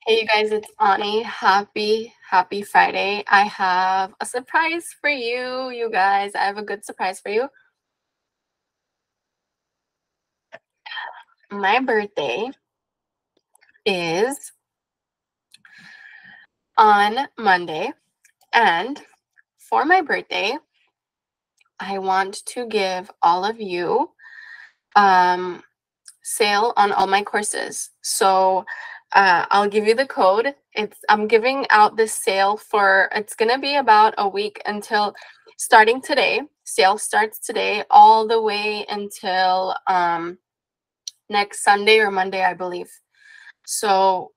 Hey, you guys, it's Ani. Happy Friday. I have a surprise for you, you guys. I have a good surprise for you. My birthday is on Monday, and for my birthday, I want to give all of you sale on all my courses. So I'll give you the code. I'm giving out this sale for, it's gonna be about a week until starting today. Sale starts today all the way until next Sunday or Monday, I believe. So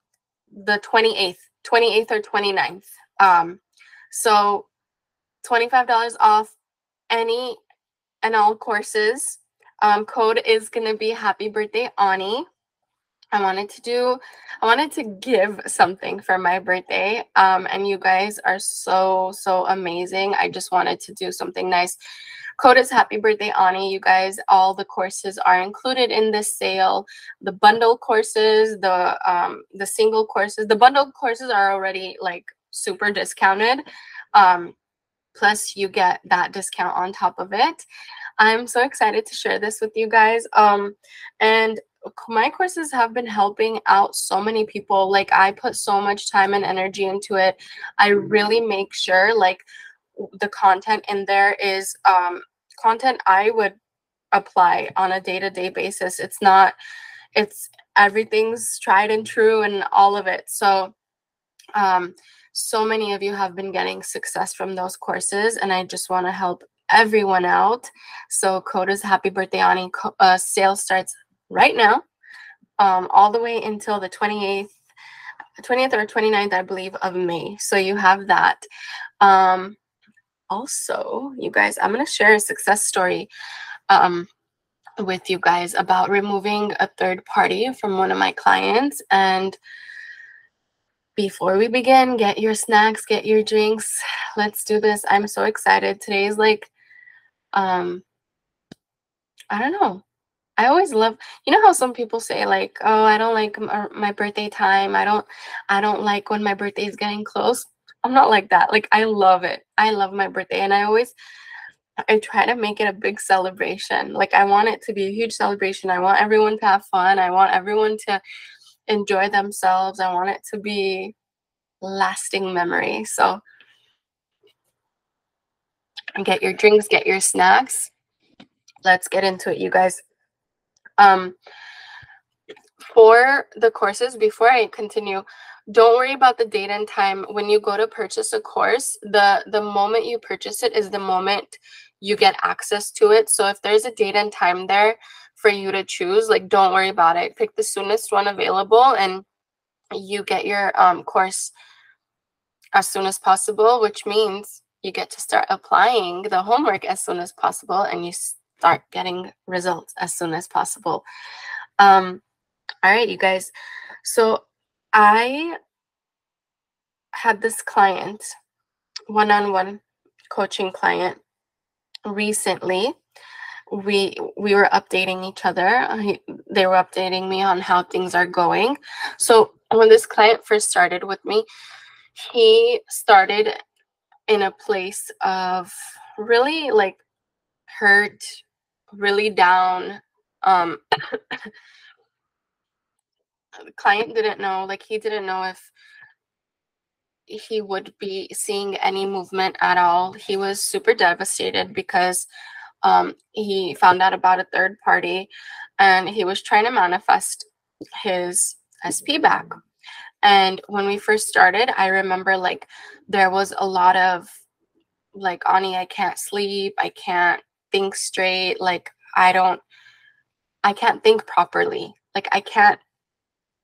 the 28th or 29th. So $25 off any and all courses. Code is gonna be Happy Birthday Ani. I wanted to give something for my birthday. And you guys are so amazing. I just wanted to do something nice. Code is Happy Birthday Ani. You guys, all the courses are included in this sale. The bundle courses, the single courses, the bundle courses are already like super discounted. Plus you get that discount on top of it. I'm so excited to share this with you guys. And my courses have been helping out so many people. Like, I put so much time and energy into it. I really make sure like the content in there is content I would apply on a day-to-day basis. It's everything's tried and true and all of it. So so many of you have been getting success from those courses, and I just want to help everyone out. So code is Happy Birthday Ani. Sale starts right now, all the way until the 20th or 29th, I believe, of May. So you have that. Also, you guys, I'm going to share a success story with you guys about removing a third party from one of my clients. And before we begin, get your snacks, get your drinks. Let's do this. I'm so excited. Today is like, I don't know. I always love, you know how some people say like, oh, I don't like my birthday time. I don't like when my birthday is getting close. I'm not like that. Like, I love it. I love my birthday, and I try to make it a big celebration. Like, I want it to be a huge celebration. I want everyone to have fun. I want everyone to enjoy themselves. I want it to be lasting memory. So get your drinks, get your snacks. Let's get into it, you guys. For the courses, before I continue, don't worry about the date and time. When you go to purchase a course, the moment you purchase it is the moment you get access to it. So if there's a date and time there for you to choose, like, don't worry about it. Pick the soonest one available, and you get your course as soon as possible, which means you get to start applying the homework as soon as possible, and you start getting results as soon as possible. All right, you guys. So I had this client, one-on-one coaching client, recently. We were updating each other. They were updating me on how things are going. So when this client first started with me, he started in a place of really like hurt, really down. The client didn't know, like, he didn't know if he would be seeing any movement at all. He was super devastated because he found out about a third party, and he was trying to manifest his SP back. And when we first started, I remember like there was a lot of like, Ani, I can't sleep, I can't think straight, like I can't think properly, like I can't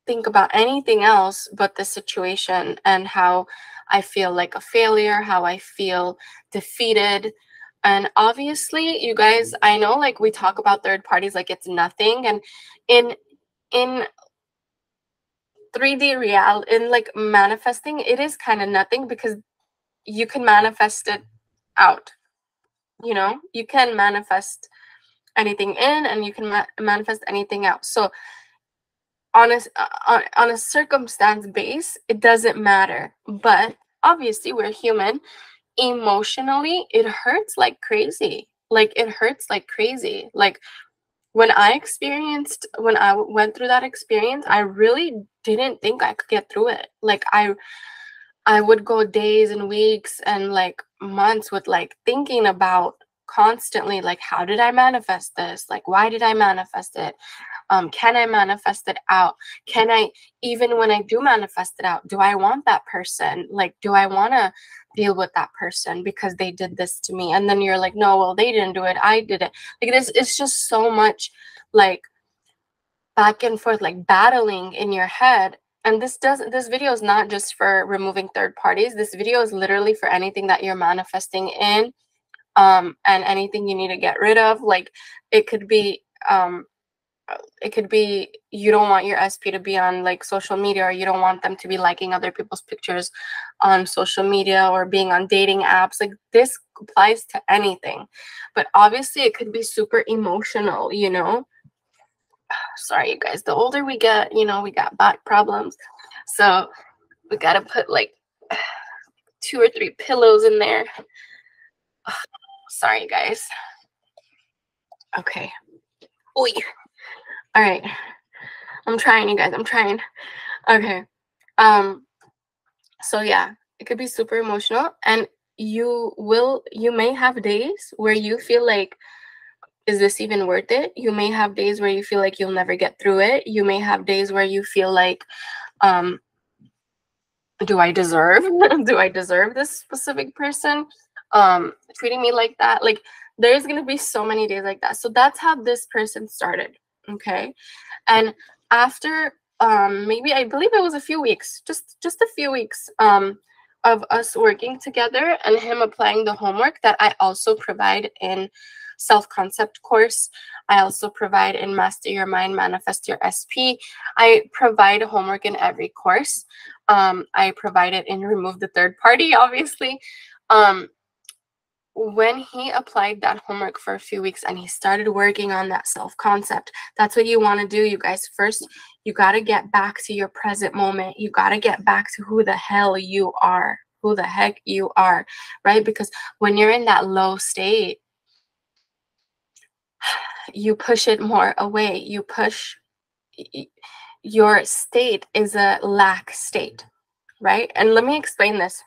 think about anything else but the situation, and how I feel like a failure, how I feel defeated. And obviously, you guys, I know like we talk about third parties like it's nothing, and in 3D reality, in like manifesting, it is kind of nothing, because you can manifest it out. You know, you can manifest anything in, and you can manifest anything out. So on a circumstance base, it doesn't matter. But obviously, we're human. Emotionally, it hurts like crazy. Like, it hurts like crazy. Like, when I went through that experience, I really didn't think I could get through it. Like, I would go days and weeks and like months with like thinking about constantly, like, how did I manifest this? Like, why did I manifest it? Can I manifest it out? Can I, even when I do manifest it out, do I want that person? Like, do I want to deal with that person because they did this to me? And then you're like, no, well, they didn't do it, I did it. Like, this, it's just so much like back and forth, like battling in your head. And this video is not just for removing third parties. This video is literally for anything that you're manifesting in, and anything you need to get rid of. Like, it could be you don't want your SP to be on like social media, or you don't want them to be liking other people's pictures on social media, or being on dating apps. Like, this applies to anything. But obviously it could be super emotional, you know. Sorry, you guys, the older we get, you know, we got back problems, so we gotta put like 2 or 3 pillows in there. Sorry, guys. Okay. Oy. All right. I'm trying, you guys. I'm trying. Okay. So yeah, it could be super emotional, and you may have days where you feel like, is this even worth it? You may have days where you feel like you'll never get through it. You may have days where you feel like, do I deserve this specific person treating me like that? Like, there's gonna be so many days like that. So that's how this person started. Okay. And after maybe, I believe it was a few weeks, just a few weeks of us working together and him applying the homework that I also provide in self-concept course. I also provide in Master Your Mind, Manifest Your SP. I provide homework in every course. I provide it in Remove the Third Party, obviously. When he applied that homework for a few weeks and he started working on that self-concept, that's what you want to do, you guys. First, you got to get back to your present moment. You got to get back to who the hell you are, who the heck you are, right? Because when you're in that low state, you push it more away. Your state is a lack state, right? And let me explain this.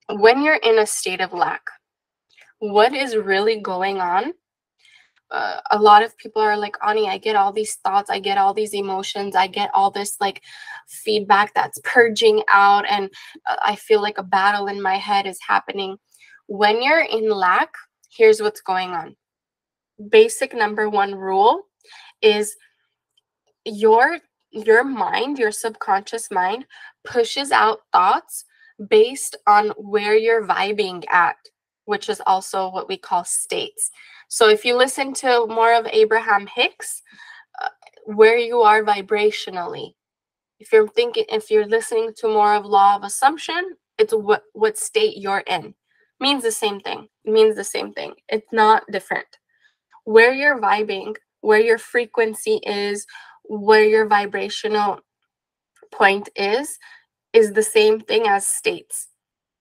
When you're in a state of lack, what is really going on? A lot of people are like, Ani, I get all these thoughts, I get all these emotions, I get all this like feedback that's purging out, and I feel like a battle in my head is happening. When you're in lack, here's what's going on. Basic number 1 rule is your mind, your subconscious mind, pushes out thoughts based on where you're vibing at, which is also what we call states. So if you listen to more of Abraham Hicks, where you are vibrationally. If you're listening to more of Law of Assumption, it's what state you're in. Means the same thing. It means the same thing. It's not different. Where you're vibing, where your frequency is, where your vibrational point is the same thing as states.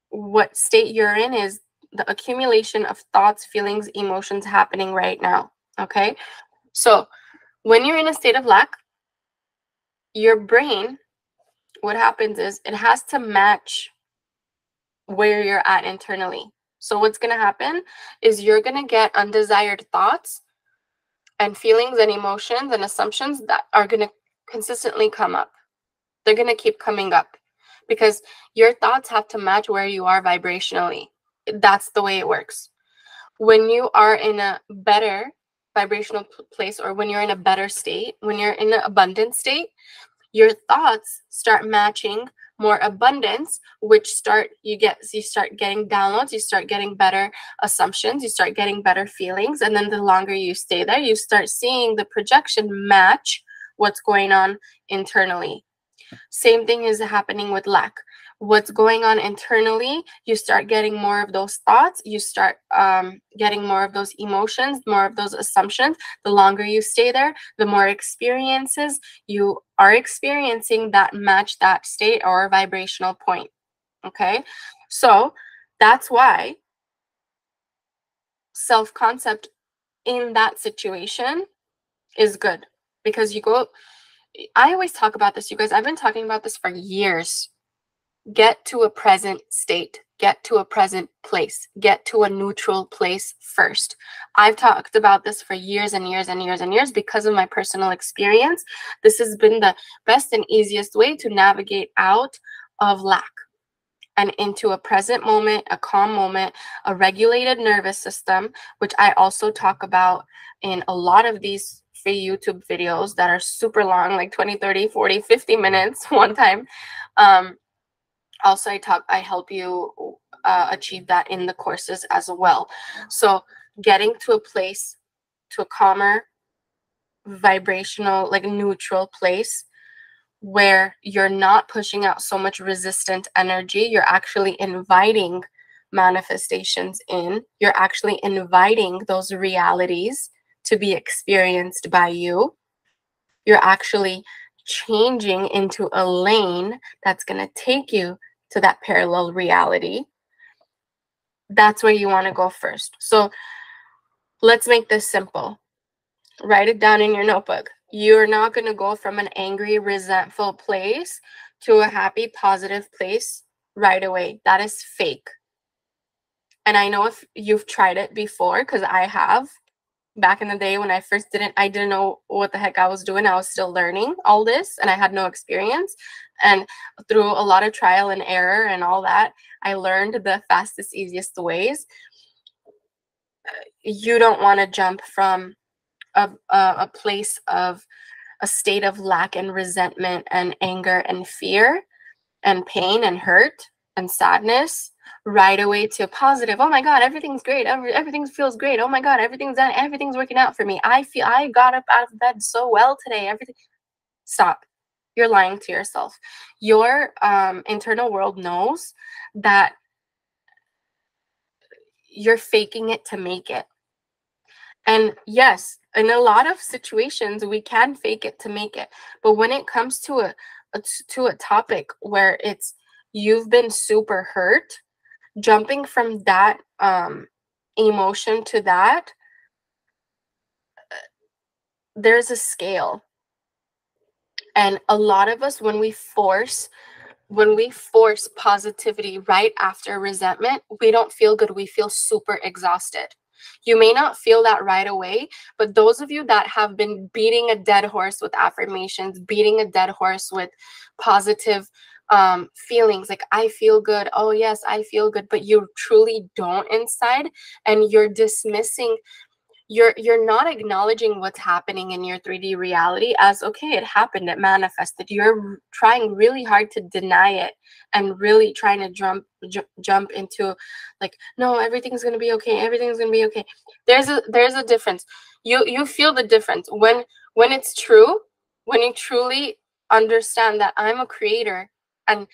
What state you're in is the accumulation of thoughts, feelings, emotions happening right now. Okay? So when you're in a state of lack, your brain, what happens is it has to match where you're at internally. So what's going to happen is you're going to get undesired thoughts and feelings and emotions and assumptions that are going to consistently come up. They're going to keep coming up because your thoughts have to match where you are vibrationally. That's the way it works. When you are in a better vibrational place, or when you're in a better state, when you're in an abundant state, your thoughts start matching more abundance, which you start getting downloads, you start getting better assumptions, you start getting better feelings, and then the longer you stay there, you start seeing the projection match what's going on internally. Same thing is happening with lack. what's going on internally, you start getting more of those thoughts, you start getting more of those emotions, more of those assumptions. The longer you stay there, the more experiences you are experiencing that match that state or vibrational point. Okay, so that's why self-concept in that situation is good, because you go, I always talk about this, you guys, I've been talking about this for years. Get to a present state, get to a present place, get to a neutral place first. I've talked about this for years and years and years and years because of my personal experience. This has been the best and easiest way to navigate out of lack and into a present moment, a calm moment, a regulated nervous system, which I also talk about in a lot of these free YouTube videos that are super long, like 20, 30, 40, 50 minutes one time. Also, I help you achieve that in the courses as well. So getting to a place, to a calmer, vibrational, like neutral place where you're not pushing out so much resistant energy, you're actually inviting manifestations in, you're actually inviting those realities to be experienced by you. You're actually changing into a lane that's going to take you to that parallel reality. That's where you want to go first. So let's make this simple. Write it down in your notebook. You're not going to go from an angry, resentful place to a happy, positive place right away. That is fake. And I know if you've tried it before, because I have. Back in the day when I first I didn't know what the heck I was doing. I was still learning all this and I had no experience. And through a lot of trial and error and all that, I learned the fastest, easiest ways. You don't want to jump from a place of a state of lack and resentment and anger and fear and pain and hurt and sadness right away to positive. Oh my God, everything's great. Everything feels great. Oh my God, everything's done. Everything's working out for me. I feel I got up out of bed so well today. Everything. Stop. You're lying to yourself. Your internal world knows that you're faking it to make it. And yes, in a lot of situations, we can fake it to make it. But when it comes to a topic where it's you've been super hurt, jumping from that emotion to that, there's a scale. And a lot of us, when we force positivity right after resentment, we don't feel good. We feel super exhausted. You may not feel that right away, but those of you that have been beating a dead horse with affirmations, beating a dead horse with positive feelings, like I feel good, oh yes, I feel good, but you truly don't inside, and you're dismissing, you're not acknowledging what's happening in your 3D reality as, okay, it happened, it manifested. You're trying really hard to deny it and really trying to jump into like, no, everything's going to be okay. Everything's going to be okay. There's a difference. You feel the difference when it's true, when you truly understand that I'm a creator and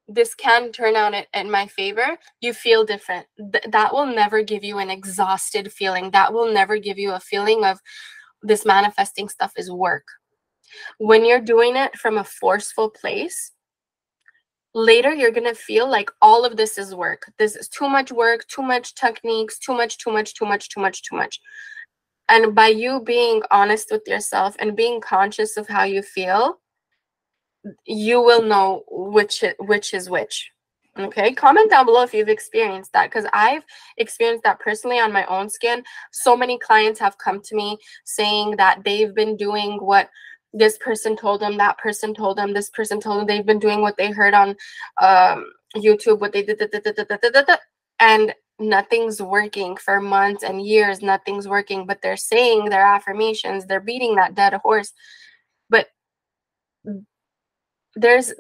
this can turn out in my favor, you feel different. That will never give you an exhausted feeling. That will never give you a feeling of this manifesting stuff is work. When you're doing it from a forceful place, later you're going to feel like all of this is work. This is too much work, too much techniques, too much. And by you being honest with yourself and being conscious of how you feel, you will know which is which. Okay, comment down below if you've experienced that, because I've experienced that personally on my own skin. So many clients have come to me saying that they've been doing what this person told them, that person told them, this person told them. They've been doing what they heard on YouTube, what they did, and nothing's working for months and years. Nothing's working, but they're saying their affirmations, they're beating that dead horse. But there's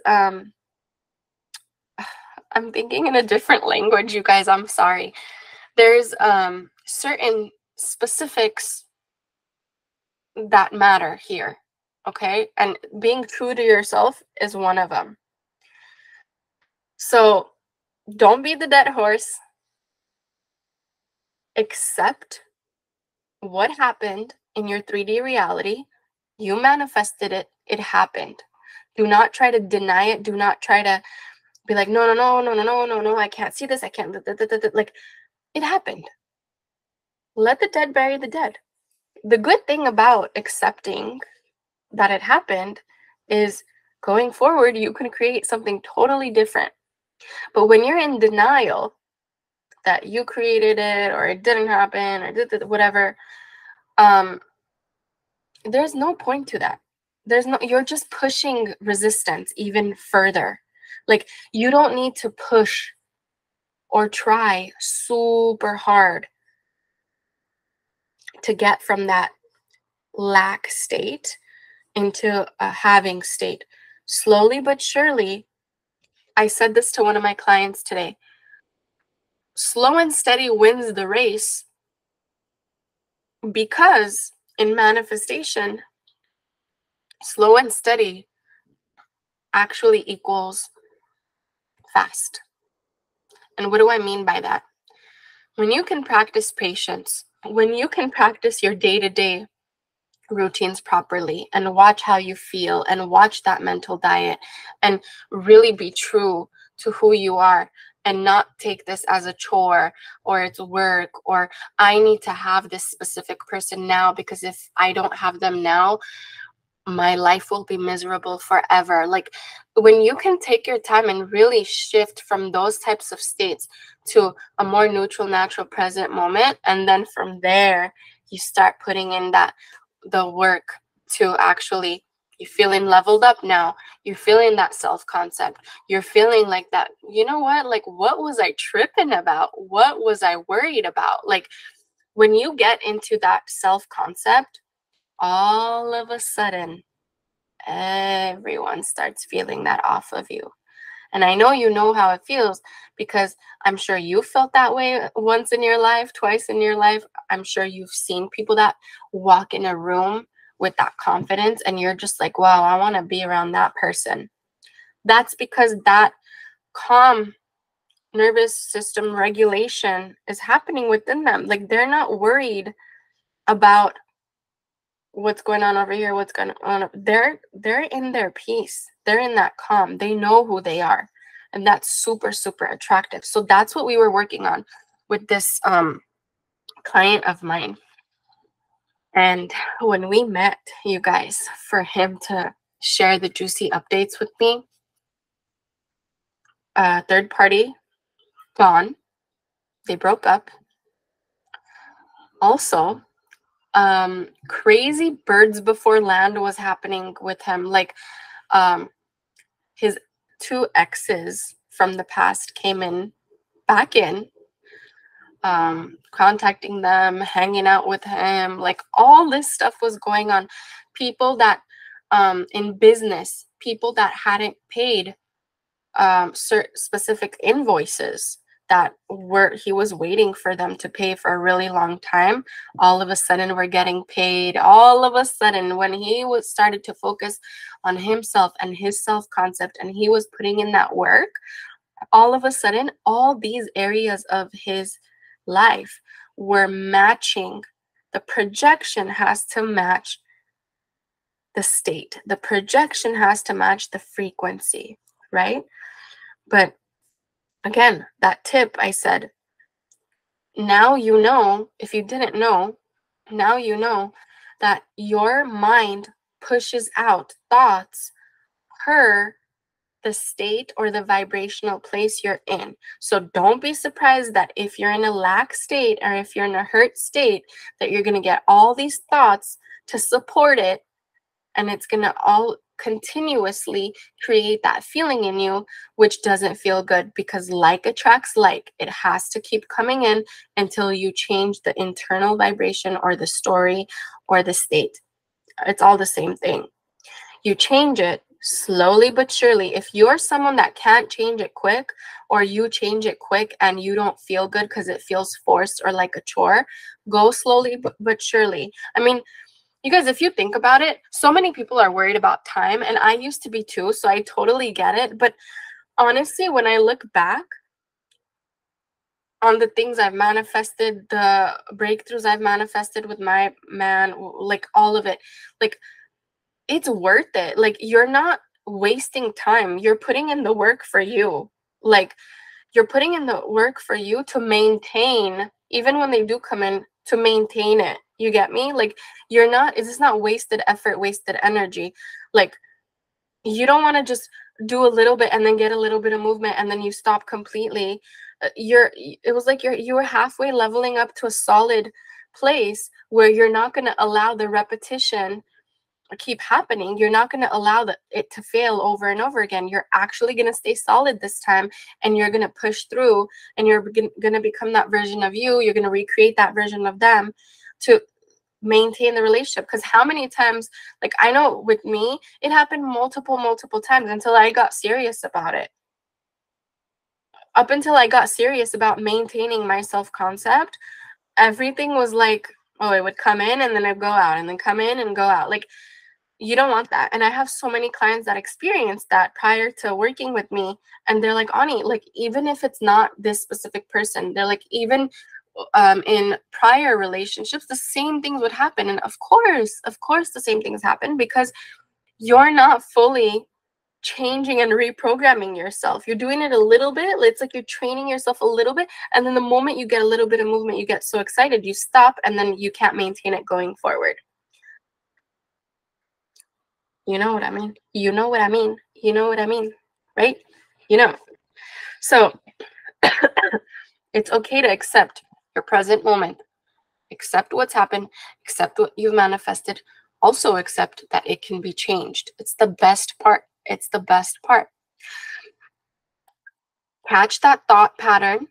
I'm thinking in a different language, you guys. I'm sorry. There's certain specifics that matter here, okay? And being true to yourself is one of them. So don't be the dead horse. Accept what happened in your 3D reality. You manifested it. It happened. Do not try to deny it. Do not try to be like, no, no, no, no, no, no, no, no, I can't see this. I can't. Like, it happened. Let the dead bury the dead. The good thing about accepting that it happened is going forward, you can create something totally different. But when you're in denial that you created it or it didn't happen or whatever, there's no point to that. You're just pushing resistance even further. Like, you don't need to push or try super hard to get from that lack state into a having state. Slowly but surely, I said this to one of my clients today. Slow and steady wins the race, because in manifestation, slow and steady actually equals fast. And what do I mean by that? When you can practice patience, when you can practice your day-to-day routines properly and watch how you feel and watch that mental diet and really be true to who you are and not take this as a chore or it's work or I need to have this specific person now because if I don't have them now, my life will be miserable forever. Like, when you can take your time and really shift from those types of states to a more neutral, natural, present moment, and then from there you start putting in the work to actually, you're feeling leveled up now, you're feeling that self-concept, you're feeling like that, you know what, like, what was I tripping about, what was I worried about? Like, when you get into that self-concept, all of a sudden, everyone starts feeling that off of you. And I know you know how it feels, because I'm sure you felt that way once in your life, twice in your life. I'm sure you've seen people that walk in a room with that confidence and you're just like, wow, I want to be around that person. That's because that calm nervous system regulation is happening within them. Like, they're not worried about what's going on over here, what's going on. They're in their peace. They're in that calm. They know who they are. And that's super, super attractive. So that's what we were working on with this client of mine. And when we met, you guys, for him to share the juicy updates with me, third party gone. They broke up. Also, crazy birds before land was happening with him. Like, his two exes from the past came back in, contacting them, hanging out with him. Like, all this stuff was going on. People that, in business, people that hadn't paid specific invoices that he was waiting for them to pay for a really long time, all of a sudden we're getting paid. All of a sudden, when he started to focus on himself and his self-concept and he was putting in that work, all of a sudden all these areas of his life were matching. The projection has to match the state. The projection has to match the frequency, right? But again, that tip I said, now you know, if you didn't know, now you know that your mind pushes out thoughts per the state or the vibrational place you're in. So don't be surprised that if you're in a lack state or if you're in a hurt state, that you're going to get all these thoughts to support it, and it's going to all continuously create that feeling in you, which doesn't feel good, because like attracts like. It has to keep coming in until you change the internal vibration or the story or the state. It's all the same thing. You change it slowly but surely. If you're someone that can't change it quick, or you change it quick and you don't feel good because it feels forced or like a chore, go slowly but surely. I mean, you guys, if you think about it, so many people are worried about time, and I used to be too, so I totally get it. But honestly, when I look back on the things I've manifested, the breakthroughs I've manifested with my man, like all of it, like it's worth it. Like you're not wasting time. You're putting in the work for you. Like you're putting in the work for you to maintain, even when they do come in, to maintain it. You get me? Like you're not, it's not wasted effort, wasted energy. Like you don't want to just do a little bit and then get a little bit of movement and then you stop completely. It was like you were halfway leveling up to a solid place where you're not going to allow the repetition keep happening. You're not going to allow it to fail over and over again. You're actually going to stay solid this time, and you're going to push through, and you're going to become that version of you. You're going to recreate that version of them to maintain the relationship. Because how many times, like I know with me, it happened multiple times until I got serious about it. Up until I got serious about maintaining my self-concept, everything was like, oh, it would come in and then I'd go out and then come in and go out. Like, you don't want that. And I have so many clients that experienced that prior to working with me. And they're like, Ani, like, even if it's not this specific person, they're like, even in prior relationships, the same things would happen. And of course, the same things happen because you're not fully changing and reprogramming yourself. You're doing it a little bit. It's like you're training yourself a little bit. And then the moment you get a little bit of movement, you get so excited, you stop, and then you can't maintain it going forward. You know what I mean? You know what I mean? You know what I mean? Right? You know. So it's okay to accept your present moment. Accept what's happened. Accept what you've manifested. Also accept that it can be changed. It's the best part. It's the best part. Catch that thought pattern.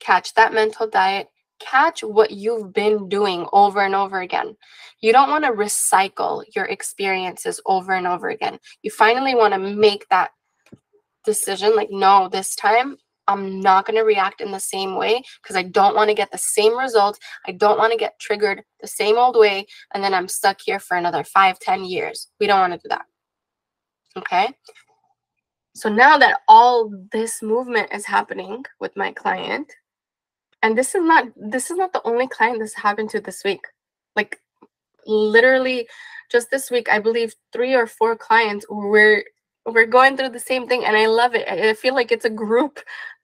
Catch that mental diet. Catch what you've been doing over and over again. You don't want to recycle your experiences over and over again. You finally want to make that decision, like, no, this time I'm not going to react in the same way because I don't want to get the same result. I don't want to get triggered the same old way, and then I'm stuck here for another 5-10 years. We don't want to do that. Okay? So now that all this movement is happening with my client, and this is not the only client this happened to this week. Like literally just this week, I believe 3 or 4 clients we're going through the same thing, and I love it. I feel like it's a group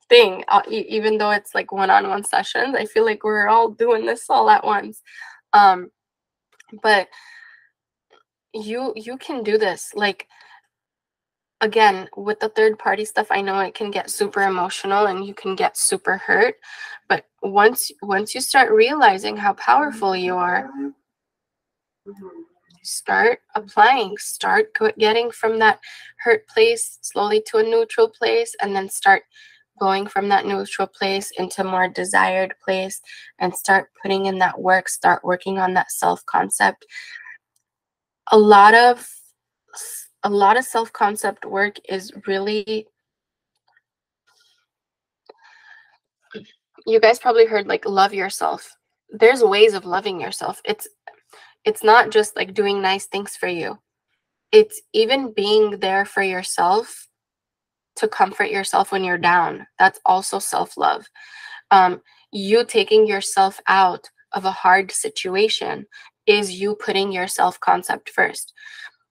thing, even though it's like one-on-one sessions. I feel like we're all doing this all at once. But you can do this. Like, again, with the third party stuff, I know it can get super emotional and you can get super hurt. But once you start realizing how powerful you are, start applying, start getting from that hurt place slowly to a neutral place, and then start going from that neutral place into more desired place, and start putting in that work, start working on that self-concept. A lot of self-concept work is really, you guys probably heard like love yourself. There's ways of loving yourself. It's not just like doing nice things for you. It's even being there for yourself to comfort yourself when you're down. That's also self-love. You taking yourself out of a hard situation is you putting your self-concept first.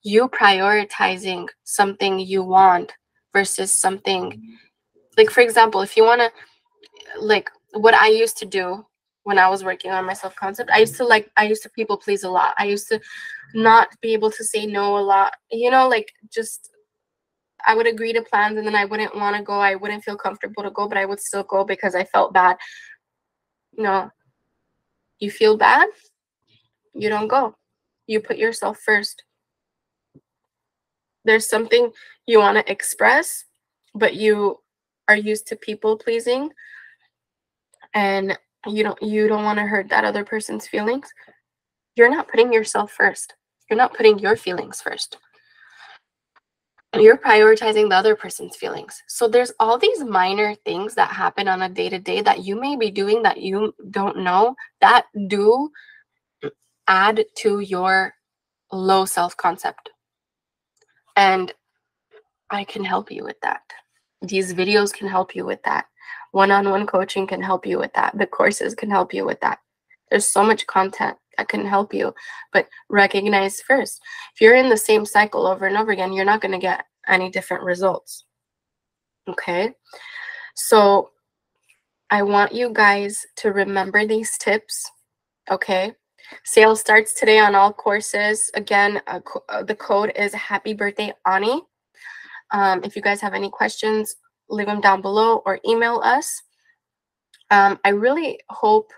You prioritizing something you want versus something, like, for example, if you want to, like, what I used to do when I was working on my self-concept, I used to people please a lot. I used to not be able to say no a lot, like, just I would agree to plans and then I wouldn't want to go. I wouldn't feel comfortable to go, but I would still go because I felt bad. No, you feel bad, you don't go. You put yourself first. There's something you want to express, but you are used to people pleasing, and you don't want to hurt that other person's feelings. You're not putting yourself first. You're not putting your feelings first. You're prioritizing the other person's feelings. So there's all these minor things that happen on a day-to-day that you may be doing that you don't know that do add to your low self-concept. And I can help you with that. These videos can help you with that. One-on-one coaching can help you with that. The courses can help you with that. There's so much content that can help you, but recognize first. If you're in the same cycle over and over again, you're not going to get any different results. Okay? So I want you guys to remember these tips. Okay? Sale starts today on all courses. Again, the code is Happy Birthday Ani. If you guys have any questions, leave them down below or email us. I really hope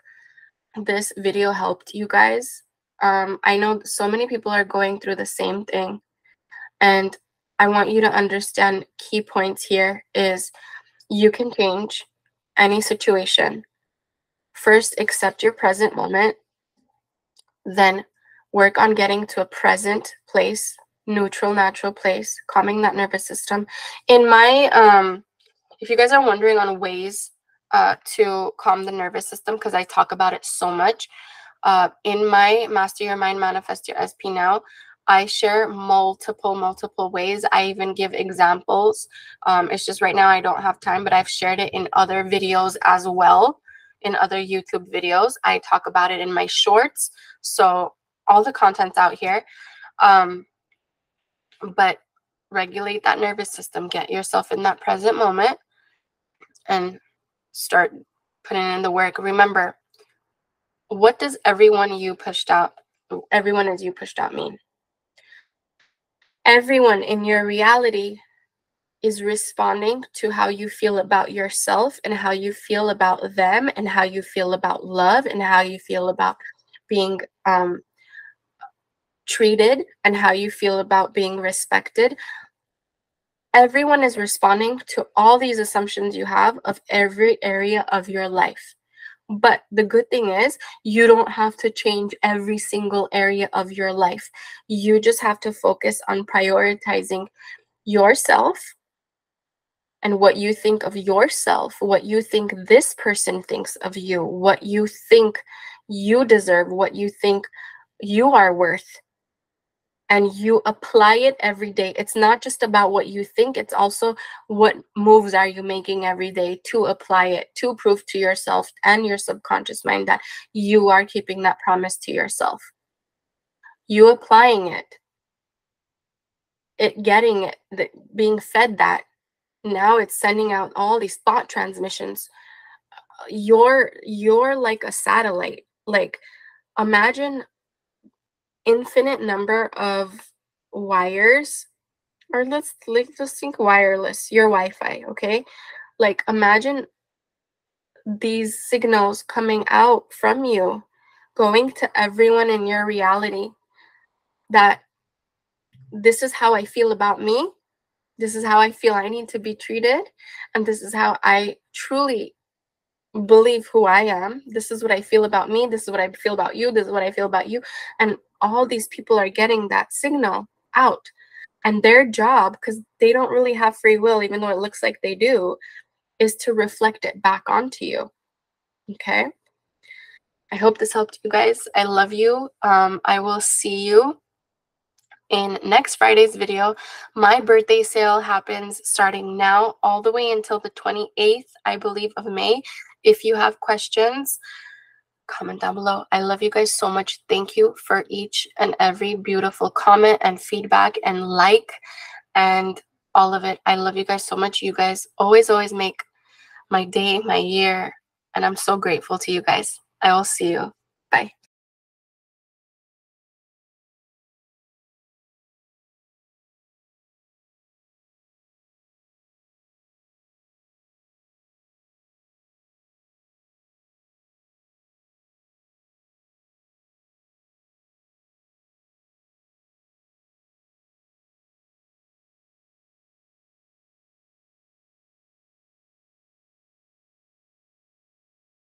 this video helped you guys. I know so many people are going through the same thing, and I want you to understand key points here is you can change any situation. First, accept your present moment, then work on getting to a present place, neutral, natural place, calming that nervous system. In my, if you guys are wondering on ways to calm the nervous system, because I talk about it so much, in my Master Your Mind, Manifest Your SP Now, I share multiple ways. I even give examples. It's just right now I don't have time, but I've shared it in other videos as well. In other YouTube videos, I talk about it in my shorts. So all the content's out here. But regulate that nervous system. Get yourself in that present moment and start putting in the work. Remember, what does everyone is you pushed out mean? Everyone in your reality is responding to how you feel about yourself and how you feel about them and how you feel about love and how you feel about being treated and how you feel about being respected. Everyone is responding to all these assumptions you have of every area of your life. But the good thing is you don't have to change every single area of your life. You just have to focus on prioritizing yourself and what you think of yourself, what you think this person thinks of you, what you think you deserve, what you think you are worth. And you apply it every day. It's not just about what you think, it's also what moves are you making every day to apply it, to prove to yourself and your subconscious mind that you are keeping that promise to yourself. You applying it getting it, being fed that, now it's sending out all these thought transmissions. You're like a satellite. Like, imagine infinite number of wires, or let's just think wireless, your Wi-Fi, okay? Like, imagine these signals coming out from you, going to everyone in your reality, that this is how I feel about me, this is how I feel I need to be treated, and this is how I truly believe who I am. This is what I feel about me, this is what I feel about you, this is what I feel about you. And all these people are getting that signal out. And their job, because they don't really have free will, even though it looks like they do, is to reflect it back onto you. Okay? I hope this helped you guys. I love you. I will see you in next Friday's video. My birthday sale happens starting now all the way until the 28th, I believe, of May. If you have questions, comment down below. I love you guys so much. Thank you for each and every beautiful comment and feedback and like and all of it. I love you guys so much. You guys always make my day, my year, and I'm so grateful to you guys. I will see you. Bye.